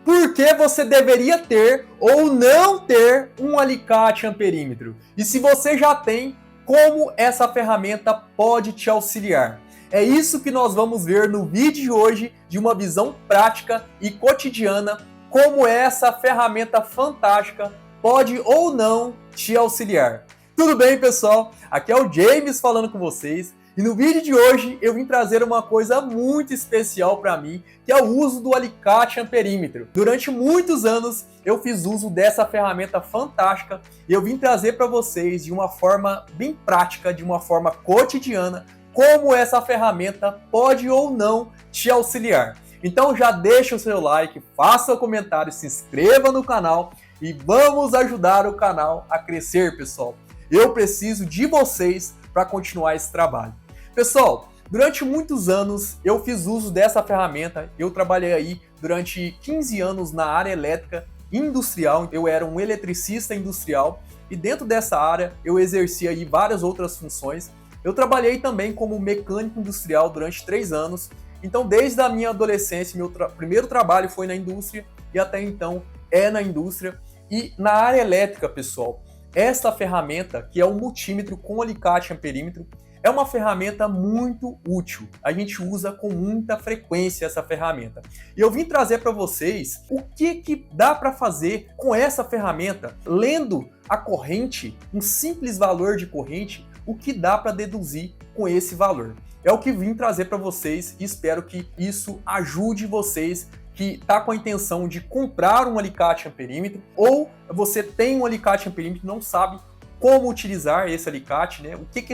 Por que você deveria ter ou não ter um alicate amperímetro? E se você já tem, como essa ferramenta pode te auxiliar? É isso que nós vamos ver no vídeo de hoje, de uma visão prática e cotidiana, como essa ferramenta fantástica pode ou não te auxiliar. Tudo bem, pessoal? Aqui é o James falando com vocês. E no vídeo de hoje eu vim trazer uma coisa muito especial para mim, que é o uso do alicate amperímetro. Durante muitos anos eu fiz uso dessa ferramenta fantástica e eu vim trazer para vocês de uma forma bem prática, de uma forma cotidiana, como essa ferramenta pode ou não te auxiliar. Então já deixa o seu like, faça o comentário, se inscreva no canal e vamos ajudar o canal a crescer, pessoal. Eu preciso de vocês para continuar esse trabalho. Pessoal, durante muitos anos eu fiz uso dessa ferramenta, eu trabalhei aí durante 15 anos na área elétrica industrial, eu era um eletricista industrial e dentro dessa área eu exercia aí várias outras funções. Eu trabalhei também como mecânico industrial durante 3 anos, então desde a minha adolescência, meu primeiro trabalho foi na indústria e até então é na indústria. E na área elétrica, pessoal, essa ferramenta, que é o multímetro com alicate amperímetro, é uma ferramenta muito útil. A gente usa com muita frequência essa ferramenta. E eu vim trazer para vocês o que dá para fazer com essa ferramenta, lendo a corrente, um simples valor de corrente, o que dá para deduzir com esse valor. É o que vim trazer para vocês e espero que isso ajude vocês que está com a intenção de comprar um alicate amperímetro ou você tem um alicate amperímetro e não sabe como utilizar esse alicate, né? O que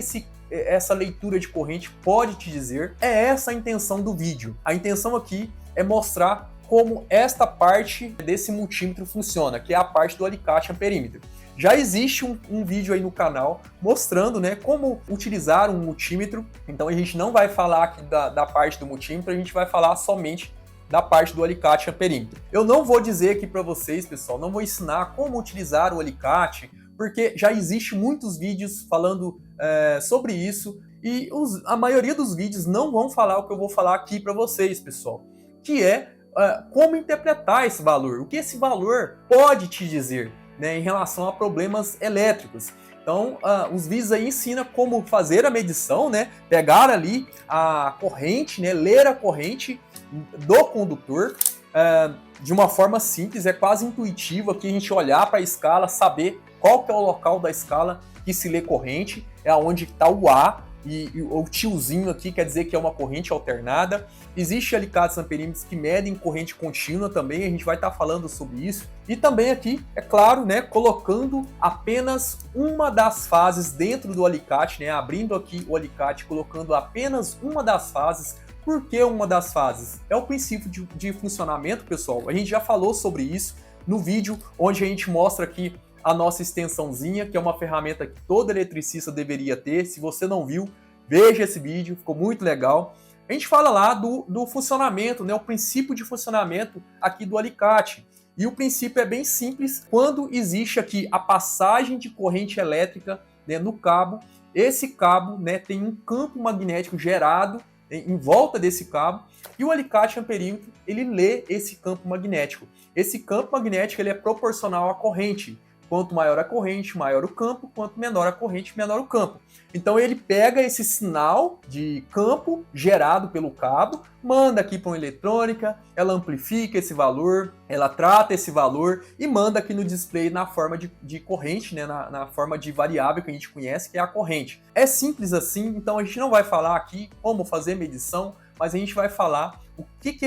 essa leitura de corrente pode te dizer. É essa a intenção do vídeo. A intenção aqui é mostrar como esta parte desse multímetro funciona, que é a parte do alicate amperímetro. Já existe um vídeo aí no canal mostrando, né, como utilizar um multímetro, então a gente não vai falar aqui da parte do multímetro, a gente vai falar somente da parte do alicate amperímetro. Eu não vou dizer aqui para vocês, pessoal, não vou ensinar como utilizar o alicate, porque já existe muitos vídeos falando sobre isso e a maioria dos vídeos não vão falar o que eu vou falar aqui para vocês, pessoal, que é como interpretar esse valor, o que esse valor pode te dizer, né, em relação a problemas elétricos. Então, os vídeos aí ensinam como fazer a medição, né, pegar ali a corrente, né, ler a corrente do condutor de uma forma simples, é quase intuitivo aqui a gente olhar para a escala, saber qual que é o local da escala que se lê corrente, é onde está o A, e o tiozinho aqui quer dizer que é uma corrente alternada. Existem alicates amperímetros que medem corrente contínua também, a gente vai estar falando sobre isso. E também aqui, é claro, né, colocando apenas uma das fases dentro do alicate, né, abrindo aqui o alicate, colocando apenas uma das fases. Por que uma das fases? É o princípio de funcionamento, pessoal. A gente já falou sobre isso no vídeo, onde a gente mostra aqui a nossa extensãozinha, que é uma ferramenta que todo eletricista deveria ter. Se você não viu, veja esse vídeo, ficou muito legal. A gente fala lá do funcionamento, né, o princípio de funcionamento aqui do alicate. E o princípio é bem simples. Quando existe aqui a passagem de corrente elétrica, né, no cabo, esse cabo, né, tem um campo magnético gerado em volta desse cabo, e o alicate amperímetro ele lê esse campo magnético. Esse campo magnético ele é proporcional à corrente. Quanto maior a corrente, maior o campo, quanto menor a corrente, menor o campo. Então ele pega esse sinal de campo gerado pelo cabo, manda aqui para uma eletrônica, ela amplifica esse valor, ela trata esse valor e manda aqui no display na forma de corrente, né, na forma de variável que a gente conhece, que é a corrente. É simples assim, então a gente não vai falar aqui como fazer medição, mas a gente vai falar o que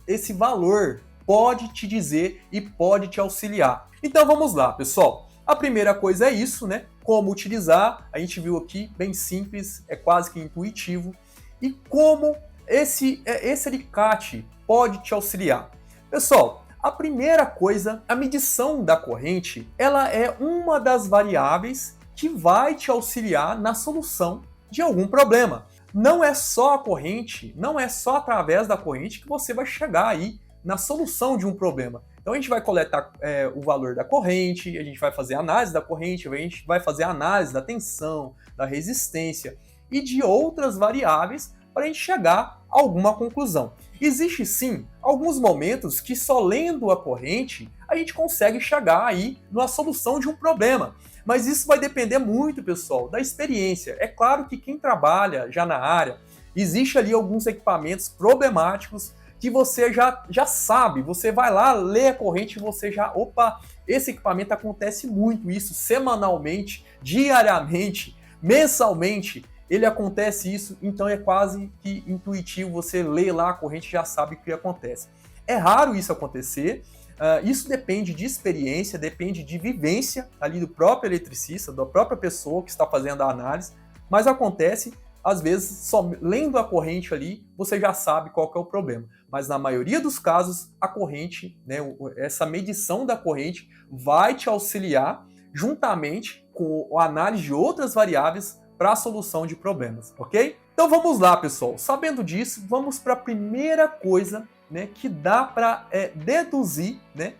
esse valor pode te dizer e pode te auxiliar. Então vamos lá, pessoal. A primeira coisa é isso, né? Como utilizar. A gente viu aqui, bem simples, é quase que intuitivo. E como esse alicate pode te auxiliar. Pessoal, a primeira coisa, a medição da corrente, ela é uma das variáveis que vai te auxiliar na solução de algum problema. Não é só a corrente, não é só através da corrente que você vai chegar aí na solução de um problema. Então a gente vai coletar o valor da corrente, a gente vai fazer a análise da corrente, a gente vai fazer a análise da tensão, da resistência e de outras variáveis para a gente chegar a alguma conclusão. Existe sim alguns momentos que só lendo a corrente a gente consegue chegar aí na solução de um problema. Mas isso vai depender muito, pessoal, da experiência. É claro que quem trabalha já na área, existe ali alguns equipamentos problemáticos que você já sabe. Você vai lá, lê a corrente e você já, opa, esse equipamento acontece muito isso semanalmente, diariamente, mensalmente. Ele acontece isso, então é quase que intuitivo, você lê lá a corrente e já sabe o que acontece. É raro isso acontecer, isso depende de experiência, depende de vivência ali do próprio eletricista, da própria pessoa que está fazendo a análise, mas acontece, às vezes, só lendo a corrente ali, você já sabe qual que é o problema. Mas na maioria dos casos, a corrente, né, essa medição da corrente vai te auxiliar juntamente com a análise de outras variáveis para a solução de problemas, ok? Então vamos lá, pessoal. Sabendo disso, vamos para a primeira coisa, né, que dá para deduzir, né,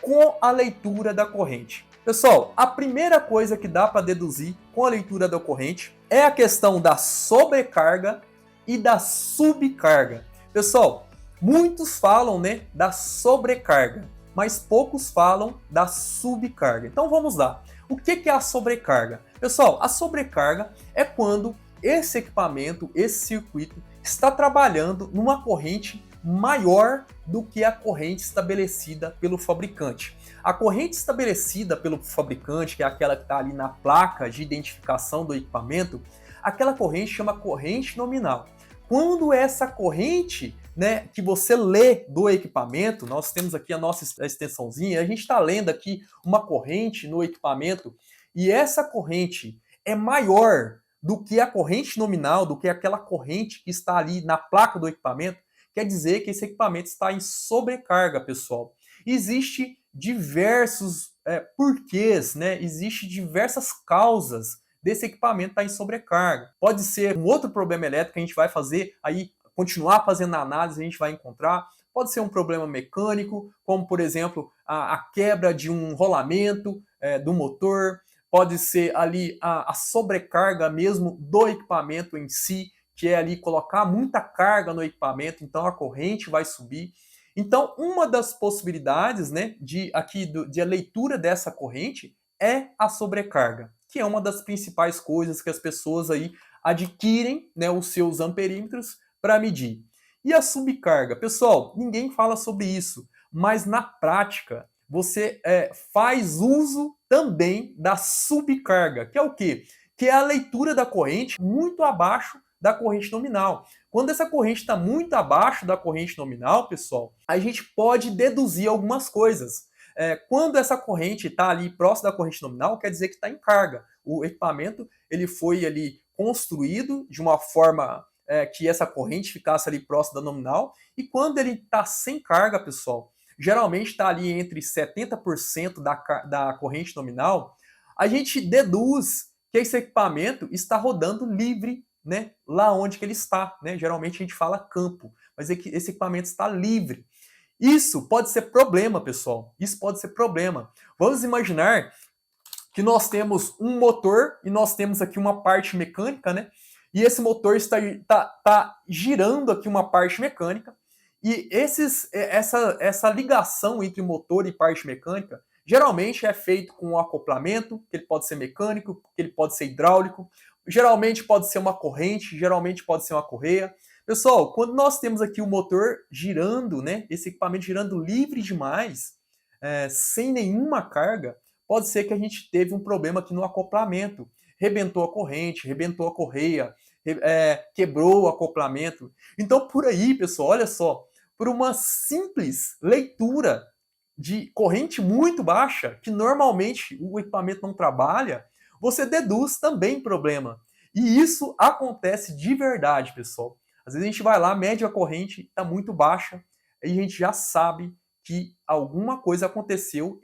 com a leitura da corrente. Pessoal, a primeira coisa que dá para deduzir com a leitura da corrente é a questão da sobrecarga e da subcarga. Pessoal, muitos falam, né, da sobrecarga, mas poucos falam da subcarga. Então vamos lá. O que é a sobrecarga? Pessoal, a sobrecarga é quando esse equipamento, esse circuito, está trabalhando numa corrente maior do que a corrente estabelecida pelo fabricante. A corrente estabelecida pelo fabricante, que é aquela que está ali na placa de identificação do equipamento, aquela corrente chama corrente nominal. Quando essa corrente, né, que você lê do equipamento, nós temos aqui a nossa extensãozinha, a gente está lendo aqui uma corrente no equipamento, e essa corrente é maior do que a corrente nominal, do que aquela corrente que está ali na placa do equipamento, quer dizer que esse equipamento está em sobrecarga, pessoal. Existe diversos porquês, né? Existe diversas causas desse equipamento estar em sobrecarga. Pode ser um outro problema elétrico que a gente vai fazer aí, continuar fazendo a análise, a gente vai encontrar. Pode ser um problema mecânico, como por exemplo a quebra de um rolamento do motor. Pode ser ali a sobrecarga mesmo do equipamento em si, que é ali colocar muita carga no equipamento, então a corrente vai subir. Então, uma das possibilidades, né, de a leitura dessa corrente é a sobrecarga, que é uma das principais coisas que as pessoas aí adquirem, né, os seus amperímetros para medir. E a subcarga? Pessoal, ninguém fala sobre isso, mas na prática você faz uso também da subcarga, que é o quê? Que é a leitura da corrente muito abaixo da corrente nominal. Quando essa corrente está muito abaixo da corrente nominal, pessoal, a gente pode deduzir algumas coisas. Quando essa corrente está ali próximo da corrente nominal, quer dizer que está em carga. O equipamento ele foi ali construído de uma forma que essa corrente ficasse ali próximo da nominal, e quando ele está sem carga, pessoal, geralmente está ali entre 70% da corrente nominal, a gente deduz que esse equipamento está rodando livre, né, lá onde que ele está, né? Geralmente a gente fala campo, mas esse equipamento está livre. Isso pode ser problema, pessoal. Isso pode ser problema. Vamos imaginar que nós temos um motor e nós temos aqui uma parte mecânica, né? E esse motor está girando aqui uma parte mecânica. E essa ligação entre motor e parte mecânica geralmente é feito com um acoplamento, que ele pode ser mecânico, que ele pode ser hidráulico, geralmente pode ser uma corrente, geralmente pode ser uma correia. Pessoal, quando nós temos aqui o motor girando, né, esse equipamento girando livre demais, sem nenhuma carga, pode ser que a gente teve um problema aqui no acoplamento. Rebentou a corrente, rebentou a correia, quebrou o acoplamento. Então, por aí, pessoal, olha só, por uma simples leitura de corrente muito baixa, que normalmente o equipamento não trabalha, você deduz também problema. E isso acontece de verdade, pessoal. Às vezes a gente vai lá, mede a corrente, está muito baixa, e a gente já sabe que alguma coisa aconteceu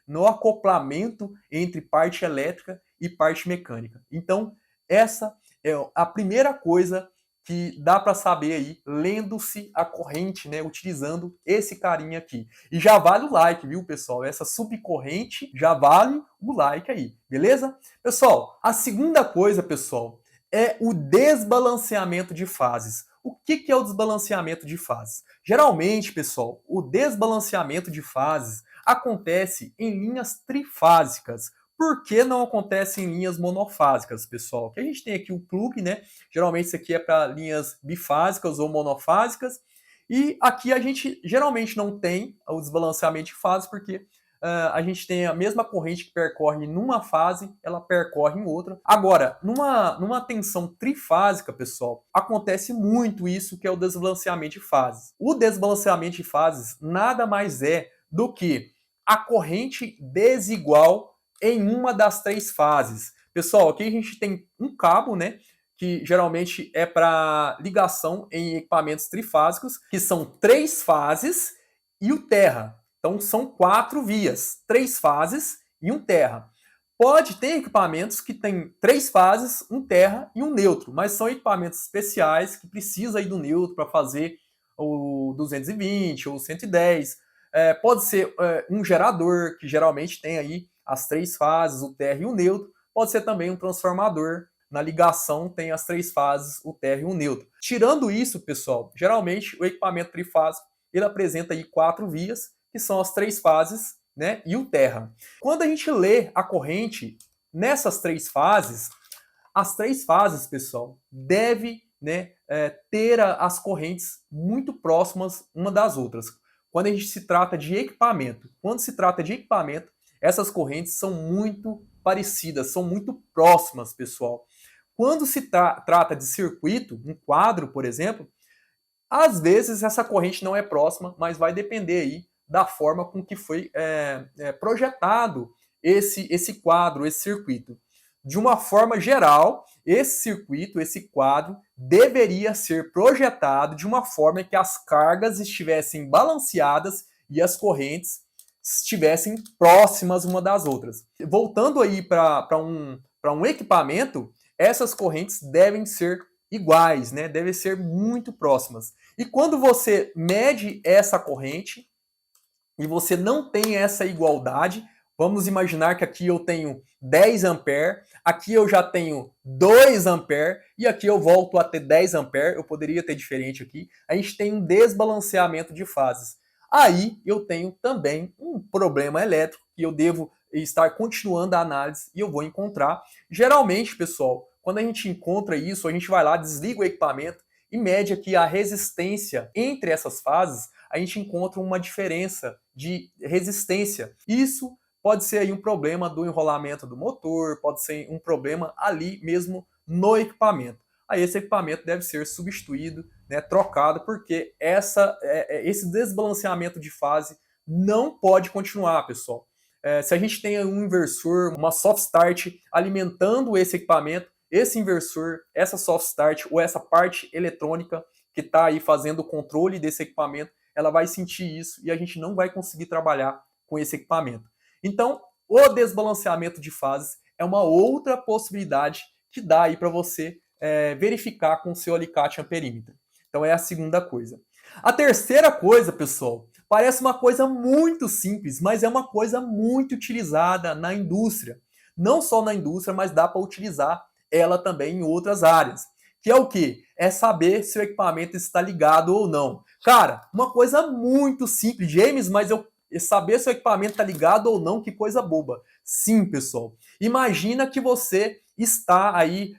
no acoplamento entre parte elétrica e parte mecânica. Então, essa é a primeira coisa que dá para saber aí, lendo-se a corrente, né, utilizando esse carinha aqui. E já vale o like, viu, pessoal? Essa subcorrente já vale o like aí, beleza? Pessoal, a segunda coisa, pessoal, é o desbalanceamento de fases. O que é o desbalanceamento de fases? Geralmente, pessoal, o desbalanceamento de fases acontece em linhas trifásicas. Por que não acontece em linhas monofásicas, pessoal? Que a gente tem aqui o plug, né? Geralmente isso aqui é para linhas bifásicas ou monofásicas. E aqui a gente geralmente não tem o desbalanceamento de fases porque a gente tem a mesma corrente que percorre numa fase, ela percorre em outra. Agora, numa tensão trifásica, pessoal, acontece muito isso que é o desbalanceamento de fases. O desbalanceamento de fases nada mais é do que a corrente desigual em uma das três fases. Pessoal, aqui a gente tem um cabo, né? Que geralmente é para ligação em equipamentos trifásicos, que são três fases e o terra. Então são 4 vias, 3 fases e um terra. Pode ter equipamentos que tem 3 fases, um terra e um neutro, mas são equipamentos especiais que precisa ir do neutro para fazer o 220 ou 110. Pode ser um gerador, que geralmente tem aí as 3 fases, o terra e o neutro. Pode ser também um transformador. Na ligação tem as 3 fases, o terra e o neutro. Tirando isso, pessoal, geralmente o equipamento trifásico ele apresenta aí 4 vias, que são as 3 fases, né, e o terra. Quando a gente lê a corrente nessas 3 fases, as 3 fases, pessoal, deve, né, ter as correntes muito próximas uma das outras. Quando a gente se trata de equipamento, essas correntes são muito parecidas, são muito próximas, pessoal. Quando se trata de circuito, um quadro, por exemplo, às vezes essa corrente não é próxima, mas vai depender aí da forma com que foi projetado esse quadro, esse circuito. De uma forma geral, esse circuito, esse quadro, deveria ser projetado de uma forma que as cargas estivessem balanceadas e as correntes estivessem próximas uma das outras. Voltando aí para um equipamento, essas correntes devem ser iguais, né? Devem ser muito próximas. E quando você mede essa corrente e você não tem essa igualdade, vamos imaginar que aqui eu tenho 10 ampere, aqui eu já tenho 2 ampere e aqui eu volto a ter 10 ampere, eu poderia ter diferente aqui. A gente tem um desbalanceamento de fases. Aí eu tenho também um problema elétrico que eu devo estar continuando a análise e eu vou encontrar. Geralmente, pessoal, quando a gente encontra isso, a gente vai lá, desliga o equipamento e mede aqui a resistência entre essas fases, a gente encontra uma diferença de resistência. Isso pode ser aí um problema do enrolamento do motor, pode ser um problema ali mesmo no equipamento. Aí esse equipamento deve ser substituído, né, trocado, porque esse desbalanceamento de fase não pode continuar, pessoal. Se a gente tem um inversor, uma soft start alimentando esse equipamento, esse inversor, essa soft start ou essa parte eletrônica que está aí fazendo o controle desse equipamento, ela vai sentir isso e a gente não vai conseguir trabalhar com esse equipamento. Então, o desbalanceamento de fases é uma outra possibilidade que dá aí para você verificar com o seu alicate amperímetro. Então, é a segunda coisa. A terceira coisa, pessoal, parece uma coisa muito simples, mas é uma coisa muito utilizada na indústria. Não só na indústria, mas dá para utilizar ela também em outras áreas. Que é o quê? É saber se o equipamento está ligado ou não. Cara, uma coisa muito simples, James, mas eu saber se o equipamento está ligado ou não, que coisa boba. Sim, pessoal. Imagina que você está aí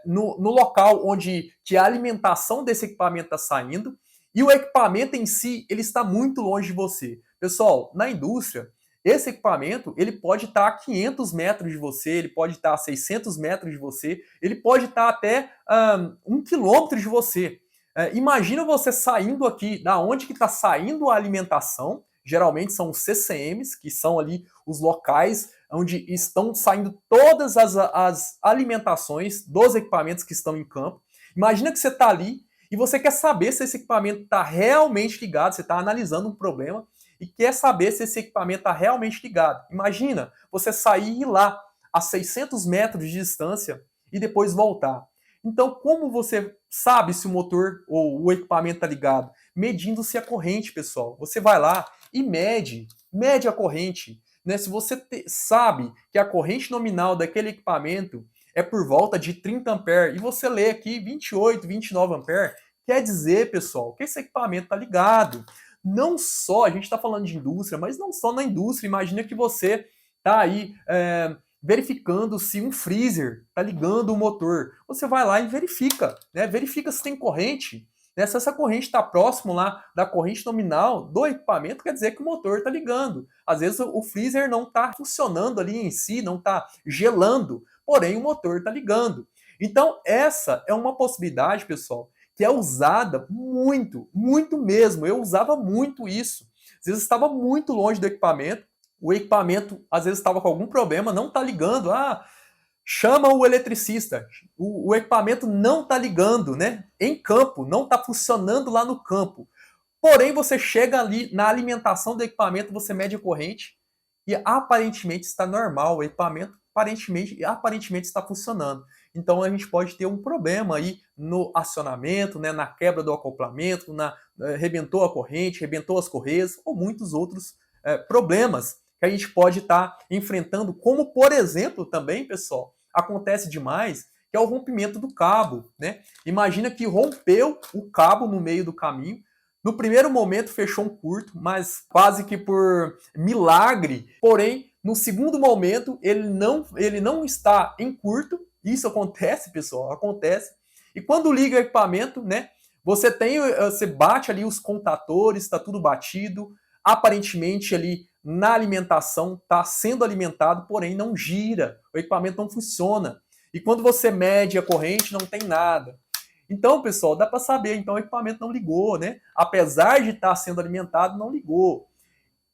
no local onde que a alimentação desse equipamento está saindo e o equipamento em si ele está muito longe de você. Pessoal, na indústria, esse equipamento ele pode estar a 500 metros de você, ele pode estar a 600 metros de você, ele pode estar até 1 quilômetro de você. Imagina você saindo aqui, da onde que está saindo a alimentação, geralmente são os CCMs, que são ali os locais onde estão saindo todas as alimentações dos equipamentos que estão em campo. Imagina que você está ali e você quer saber se esse equipamento está realmente ligado, você está analisando um problema e quer saber se esse equipamento está realmente ligado. Imagina você sair e ir lá a 600 metros de distância e depois voltar. Então, como você sabe se o motor ou o equipamento está ligado? Medindo-se a corrente, pessoal. Você vai lá e mede a corrente. Né? Se você sabe que a corrente nominal daquele equipamento é por volta de 30 ampere e você lê aqui 28, 29 ampere, Quer dizer, pessoal, que esse equipamento está ligado. Não só, a gente está falando de indústria, mas não só na indústria. Imagina que você está aí verificando se um freezer está ligando o motor. Você vai lá e verifica, né? Verifica se tem corrente. Né? Se essa corrente está próximo lá da corrente nominal do equipamento, quer dizer que o motor está ligando. Às vezes o freezer não está funcionando ali em si, não está gelando, porém o motor está ligando. Então, essa é uma possibilidade, pessoal, que é usada muito, muito mesmo. Eu usava muito isso. Às vezes estava muito longe do equipamento, o equipamento às vezes estava com algum problema, não está ligando. Chama o eletricista. O equipamento não está ligando, né? Em campo, não está funcionando lá no campo. Porém, você chega ali na alimentação do equipamento, você mede a corrente e aparentemente está normal. O equipamento aparentemente está funcionando. Então a gente pode ter um problema aí no acionamento, né, na quebra do acoplamento, rebentou a corrente, rebentou as correias ou muitos outros problemas que a gente pode estar enfrentando, como por exemplo também, pessoal, acontece demais, que é o rompimento do cabo, né? Imagina que rompeu o cabo no meio do caminho. No primeiro momento fechou um curto, mas quase que por milagre. Porém, no segundo momento ele não está em curto. Isso acontece, pessoal, acontece. E quando liga o equipamento, né? Você bate ali os contatores, está tudo batido. Aparentemente ali na alimentação está sendo alimentado, porém não gira. O equipamento não funciona. E quando você mede a corrente, não tem nada. Então, pessoal, dá para saber, então o equipamento não ligou, né? Apesar de estar sendo alimentado, não ligou.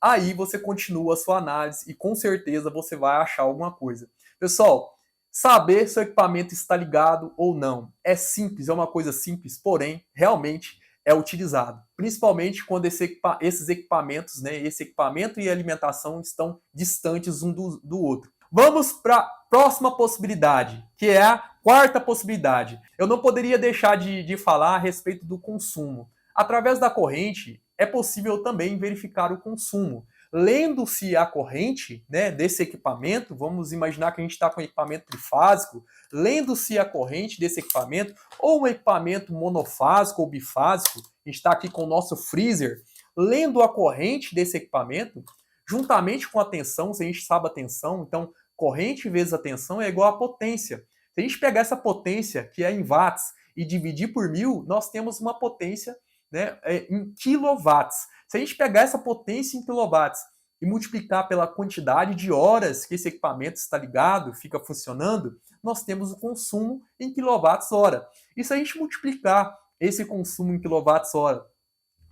Aí você continua a sua análise e com certeza você vai achar alguma coisa. Pessoal, saber se o equipamento está ligado ou não é simples, é uma coisa simples, porém, realmente é utilizado. Principalmente quando esses equipamentos, né, esse equipamento e a alimentação estão distantes um do outro. Vamos para a próxima possibilidade, que é a quarta possibilidade. Eu não poderia deixar de falar a respeito do consumo. Através da corrente, é possível também verificar o consumo. Lendo-se a corrente, né, desse equipamento, vamos imaginar que a gente está com um equipamento trifásico, lendo-se a corrente desse equipamento, ou um equipamento monofásico ou bifásico, a gente está aqui com o nosso freezer, lendo a corrente desse equipamento, juntamente com a tensão, se a gente sabe a tensão, então corrente vezes a tensão é igual a potência. Se a gente pegar essa potência, que é em watts, e dividir por 1000, nós temos uma potência, né, em quilowatts. Se a gente pegar essa potência em quilowatts e multiplicar pela quantidade de horas que esse equipamento está ligado, fica funcionando, nós temos o consumo em quilowatts-hora. E se a gente multiplicar esse consumo em quilowatts-hora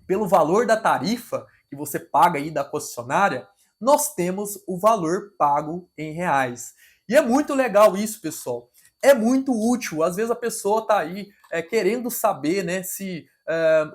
pelo valor da tarifa que você paga aí da concessionária, nós temos o valor pago em reais. E é muito legal isso, pessoal. É muito útil. Às vezes a pessoa está aí querendo saber, né, se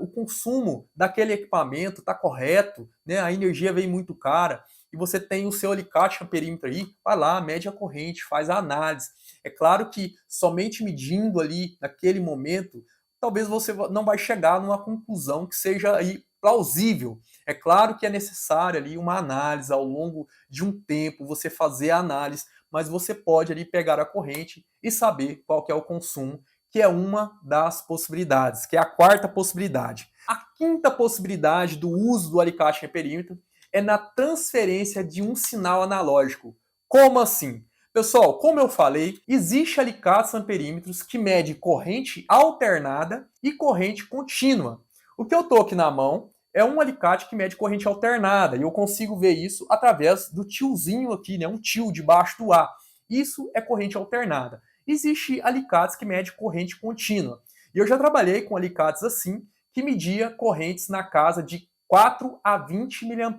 o consumo daquele equipamento está correto, né? A energia vem muito cara e você tem o seu alicate amperímetro aí, vai lá, mede a corrente, faz a análise. É claro que somente medindo ali naquele momento, talvez você não vai chegar numa conclusão que seja aí plausível. É claro que é necessária ali uma análise ao longo de um tempo, você fazer a análise, mas você pode ali pegar a corrente e saber qual que é o consumo, que é uma das possibilidades, que é a quarta possibilidade. A quinta possibilidade do uso do alicate em perímetro é na transferência de um sinal analógico. Como assim? Pessoal, como eu falei, existe alicates amperímetros que medem corrente alternada e corrente contínua. O que eu estou aqui na mão é um alicate que mede corrente alternada, e eu consigo ver isso através do tiozinho aqui, né? Um tio debaixo do A. Isso é corrente alternada. Existe alicates que medem corrente contínua. E eu já trabalhei com alicates assim, que media correntes na casa de 4 a 20 mA.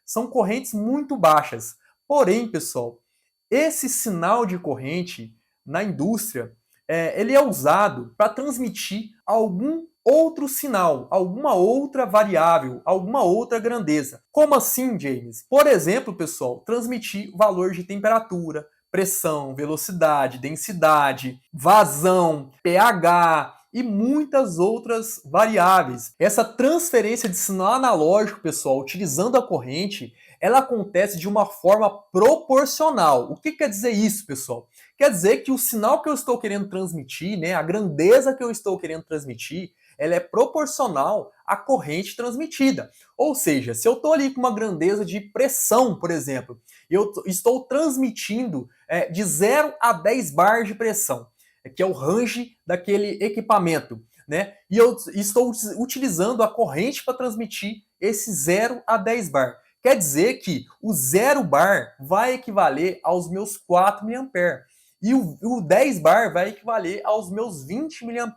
São correntes muito baixas. Porém, pessoal, esse sinal de corrente na indústria, ele é usado para transmitir algum outro sinal, alguma outra variável, alguma outra grandeza. Como assim, James? Por exemplo, pessoal, transmitir valor de temperatura, pressão, velocidade, densidade, vazão, pH e muitas outras variáveis. Essa transferência de sinal analógico, pessoal, utilizando a corrente, ela acontece de uma forma proporcional. O que quer dizer isso, pessoal? Quer dizer que o sinal que eu estou querendo transmitir, né, a grandeza que eu estou querendo transmitir, ela é proporcional à corrente transmitida. Ou seja, se eu estou ali com uma grandeza de pressão, por exemplo, eu estou transmitindo de 0 a 10 bar de pressão, que é o range daquele equipamento, né? E eu estou utilizando a corrente para transmitir esse 0 a 10 bar. Quer dizer que o 0 bar vai equivaler aos meus 4 mA. E o 10 bar vai equivaler aos meus 20 mA.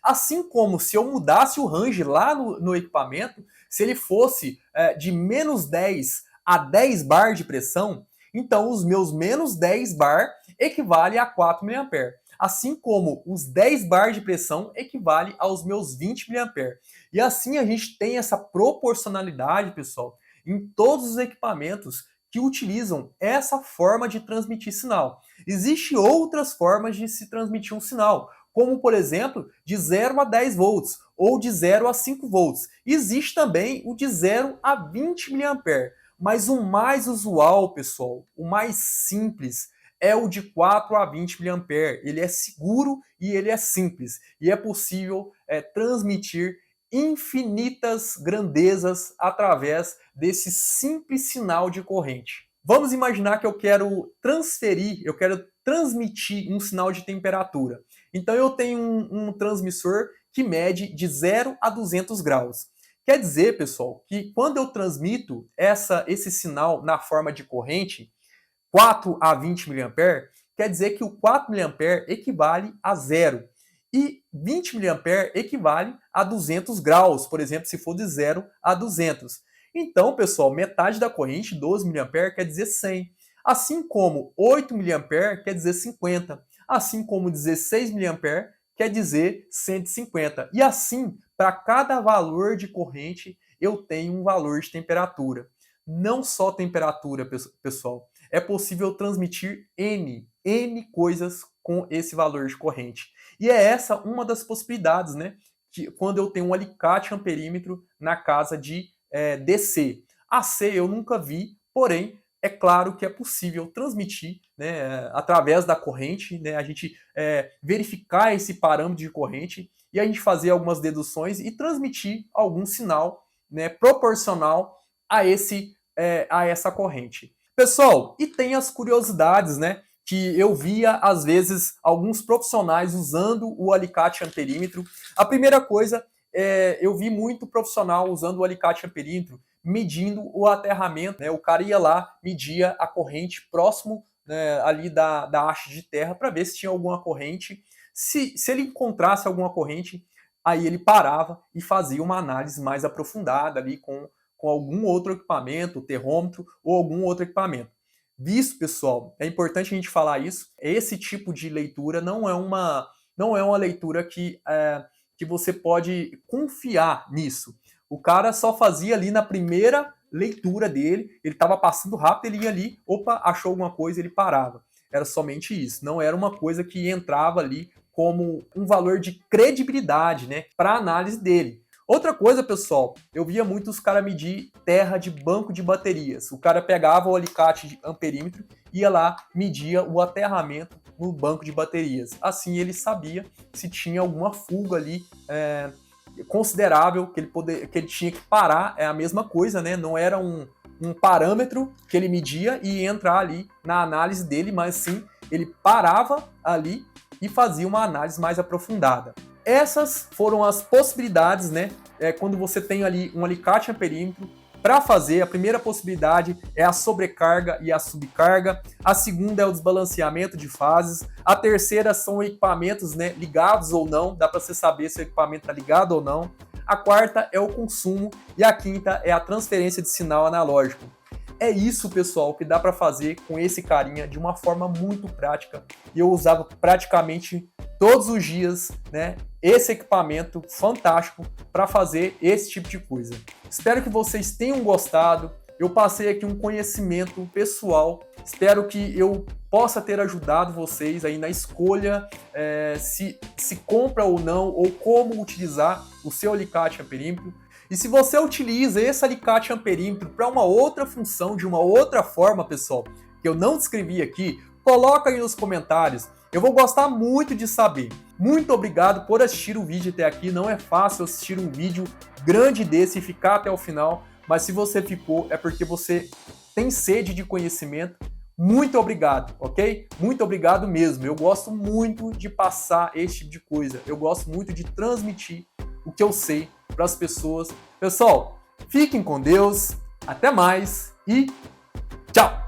Assim como se eu mudasse o range lá no equipamento, se ele fosse de menos 10 a 10 bar de pressão, então os meus menos 10 bar equivale a 4 mA. Assim como os 10 bar de pressão equivale aos meus 20 mA. E assim a gente tem essa proporcionalidade, pessoal, em todos os equipamentos que utilizam essa forma de transmitir sinal. Existem outras formas de se transmitir um sinal, como, por exemplo, de 0 a 10 volts ou de 0 a 5 volts. Existe também o de 0 a 20 mA. Mas o mais usual, pessoal, o mais simples, é o de 4 a 20 mA. Ele é seguro e ele é simples. E é possível transmitir infinitas grandezas através desse simples sinal de corrente. Vamos imaginar que eu quero transmitir um sinal de temperatura. Então eu tenho um transmissor que mede de 0 a 200 graus. Quer dizer, pessoal, que quando eu transmito esse sinal na forma de corrente, 4 a 20 mA, quer dizer que o 4 mA equivale a 0. E 20 mA equivale a 200 graus, por exemplo, se for de 0 a 200. Então, pessoal, metade da corrente, 12 mA, quer dizer 100. Assim como 8 mA quer dizer 50. Assim como 16 mA quer dizer 150. E assim, para cada valor de corrente, eu tenho um valor de temperatura. Não só temperatura, pessoal. É possível transmitir N coisas com esse valor de corrente. E é essa uma das possibilidades, né? Que quando eu tenho um alicate amperímetro na casa de DC. AC eu nunca vi, porém, é claro que é possível transmitir, né, através da corrente, né, a gente verificar esse parâmetro de corrente e a gente fazer algumas deduções e transmitir algum sinal, né, proporcional a essa corrente. Pessoal, e tem as curiosidades, né? Que eu via, às vezes, alguns profissionais usando o alicate amperímetro. A primeira coisa, eu vi muito profissional usando o alicate amperímetro, medindo o aterramento, né? O cara ia lá, media a corrente próximo, né, ali da haste de terra para ver se tinha alguma corrente. Se ele encontrasse alguma corrente, aí ele parava e fazia uma análise mais aprofundada ali com algum outro equipamento, termômetro ou algum outro equipamento. Visto, pessoal, é importante a gente falar isso, esse tipo de leitura não é uma leitura que você pode confiar nisso. O cara só fazia ali na primeira leitura dele, ele estava passando rápido, ele ia ali, opa, achou alguma coisa, ele parava. Era somente isso, não era uma coisa que entrava ali como um valor de credibilidade, né, para a análise dele. Outra coisa, pessoal, eu via muito os caras medir terra de banco de baterias. O cara pegava o alicate de amperímetro, ia lá, media o aterramento no banco de baterias. Assim ele sabia se tinha alguma fuga ali considerável, que ele tinha que parar, é a mesma coisa, né? Não era um parâmetro que ele media e ia entrar ali na análise dele, mas sim, ele parava ali e fazia uma análise mais aprofundada. Essas foram as possibilidades, né? Quando você tem ali um alicate amperímetro para fazer. A primeira possibilidade é a sobrecarga e a subcarga. A segunda é o desbalanceamento de fases. A terceira são equipamentos, né, ligados ou não. Dá para você saber se o equipamento está ligado ou não. A quarta é o consumo. E a quinta é a transferência de sinal analógico. É isso, pessoal, que dá para fazer com esse carinha de uma forma muito prática. E eu usava praticamente todos os dias, né, esse equipamento fantástico para fazer esse tipo de coisa. Espero que vocês tenham gostado. Eu passei aqui um conhecimento pessoal. Espero que eu possa ter ajudado vocês aí na escolha se compra ou não, ou como utilizar o seu alicate amperímetro. E se você utiliza esse alicate amperímetro para uma outra função, de uma outra forma, pessoal, que eu não descrevi aqui, coloca aí nos comentários. Eu vou gostar muito de saber. Muito obrigado por assistir o vídeo até aqui. Não é fácil assistir um vídeo grande desse e ficar até o final, mas se você ficou é porque você tem sede de conhecimento. Muito obrigado, ok? Muito obrigado mesmo. Eu gosto muito de passar esse tipo de coisa. Eu gosto muito de transmitir o que eu sei para as pessoas. Pessoal, fiquem com Deus. Até mais e tchau!